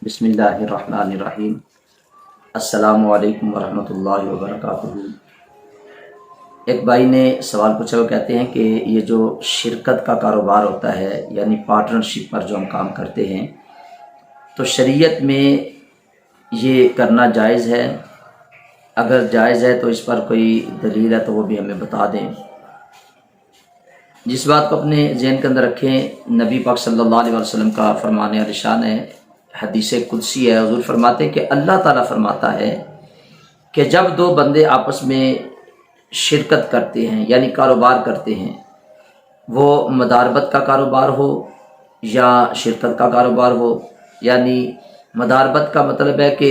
بسم اللہ الرحمن الرحیم۔ السلام علیکم ورحمۃ اللہ وبرکاتہ۔ ایک بھائی نے سوال پوچھا، وہ کہتے ہیں کہ یہ جو شرکت کا کاروبار ہوتا ہے، یعنی پارٹنرشپ پر جو ہم کام کرتے ہیں، تو شریعت میں یہ کرنا جائز ہے؟ اگر جائز ہے تو اس پر کوئی دلیل ہے تو وہ بھی ہمیں بتا دیں۔ جس بات کو اپنے ذہن کے اندر رکھیں، نبی پاک صلی اللہ علیہ وسلم کا فرمان ارشاد ہے، حدیث قدسی ہے، حضور فرماتے ہیں کہ اللہ تعالیٰ فرماتا ہے کہ جب دو بندے آپس میں شرکت کرتے ہیں یعنی کاروبار کرتے ہیں، وہ مداربت کا کاروبار ہو یا شرکت کا کاروبار ہو، یعنی مداربت کا مطلب ہے کہ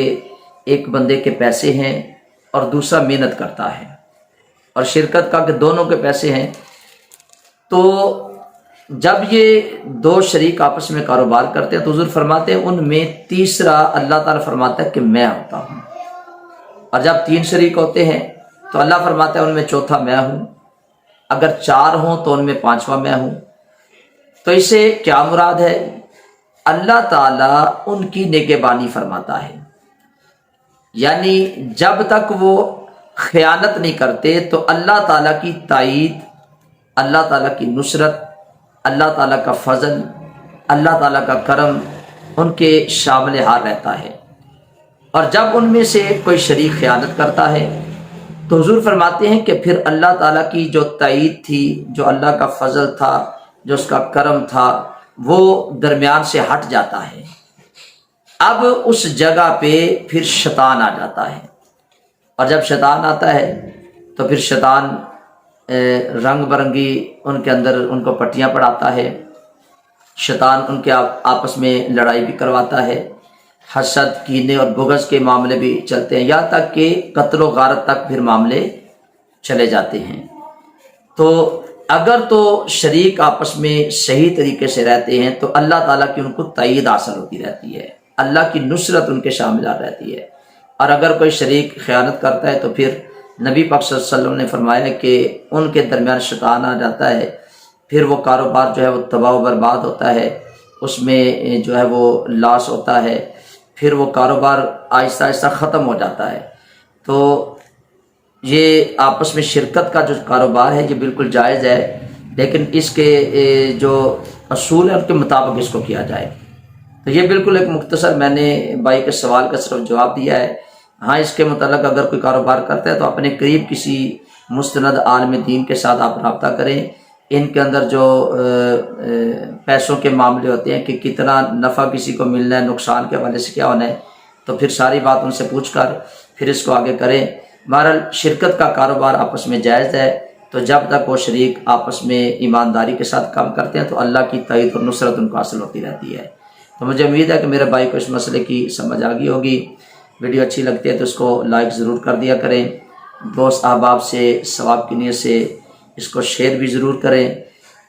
ایک بندے کے پیسے ہیں اور دوسرا محنت کرتا ہے، اور شرکت کا کہ دونوں کے پیسے ہیں۔ تو جب یہ دو شریک آپس میں کاروبار کرتے ہیں تو حضور فرماتے ہیں ان میں تیسرا اللہ تعالیٰ فرماتا ہے کہ میں ہوتا ہوں، اور جب تین شریک ہوتے ہیں تو اللہ فرماتا ہے ان میں چوتھا میں ہوں، اگر چار ہوں تو ان میں پانچواں میں ہوں۔ تو اس سے کیا مراد ہے؟ اللہ تعالیٰ ان کی نگہبانی فرماتا ہے، یعنی جب تک وہ خیانت نہیں کرتے تو اللہ تعالیٰ کی تائید، اللہ تعالیٰ کی نصرت، اللہ تعالیٰ کا فضل، اللہ تعالیٰ کا کرم ان کے شامل حال رہتا ہے۔ اور جب ان میں سے کوئی شریک خیانت کرتا ہے تو حضور فرماتے ہیں کہ پھر اللہ تعالیٰ کی جو تائید تھی، جو اللہ کا فضل تھا، جو اس کا کرم تھا، وہ درمیان سے ہٹ جاتا ہے۔ اب اس جگہ پہ پھر شیطان آ جاتا ہے، اور جب شیطان آتا ہے تو پھر شیطان رنگ برنگی ان کے اندر ان کو پٹیاں پڑھاتا ہے، شیطان ان کے آپس میں لڑائی بھی کرواتا ہے، حسد، کینے اور بغض کے معاملے بھی چلتے ہیں، یہاں تک کہ قتل و غارت تک پھر معاملے چلے جاتے ہیں۔ تو اگر تو شریک آپس میں صحیح طریقے سے رہتے ہیں تو اللہ تعالیٰ کی ان کو تائید حاصل ہوتی رہتی ہے، اللہ کی نصرت ان کے شامل رہتی ہے۔ اور اگر کوئی شریک خیانت کرتا ہے تو پھر نبی پاک صلی اللہ علیہ وسلم نے فرمایا کہ ان کے درمیان شیطان آ جاتا ہے، پھر وہ کاروبار جو ہے وہ تباہ و برباد ہوتا ہے، اس میں جو ہے وہ لاس ہوتا ہے، پھر وہ کاروبار آہستہ آہستہ ختم ہو جاتا ہے۔ تو یہ آپس میں شرکت کا جو کاروبار ہے یہ بالکل جائز ہے، لیکن اس کے جو اصول ہیں ان کے مطابق اس کو کیا جائے۔ تو یہ بالکل ایک مختصر میں نے بھائی کے سوال کا صرف جواب دیا ہے۔ ہاں، اس کے متعلق اگر کوئی کاروبار کرتا ہے تو اپنے قریب کسی مستند عالم دین کے ساتھ آپ رابطہ کریں۔ ان کے اندر جو پیسوں کے معاملے ہوتے ہیں کہ کتنا نفع کسی کو ملنا ہے، نقصان کے حوالے سے کیا ہونا ہے، تو پھر ساری بات ان سے پوچھ کر پھر اس کو آگے کریں۔ بہرحال شرکت کا کاروبار آپس میں جائز ہے، تو جب تک وہ شریک آپس میں ایمانداری کے ساتھ کام کرتے ہیں تو اللہ کی تائید اور نصرت ان کو حاصل ہوتی رہتی ہے۔ تو مجھے امید ہے کہ میرے بھائی کو اس مسئلے کی سمجھ آ گئی ہوگی۔ ویڈیو اچھی لگتی ہے تو اس کو لائک ضرور کر دیا کریں، دوست احباب سے ثواب کی نیت سے اس کو شیئر بھی ضرور کریں،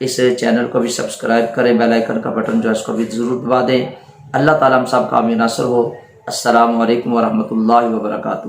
اس چینل کو بھی سبسکرائب کریں، بیل آئیکن کا بٹن جو ہے اس کو بھی ضرور دبا دیں۔ اللہ تعالیٰ ہم سب کا حامی ناصر ہو۔ السلام علیکم ورحمۃ اللہ وبرکاتہ۔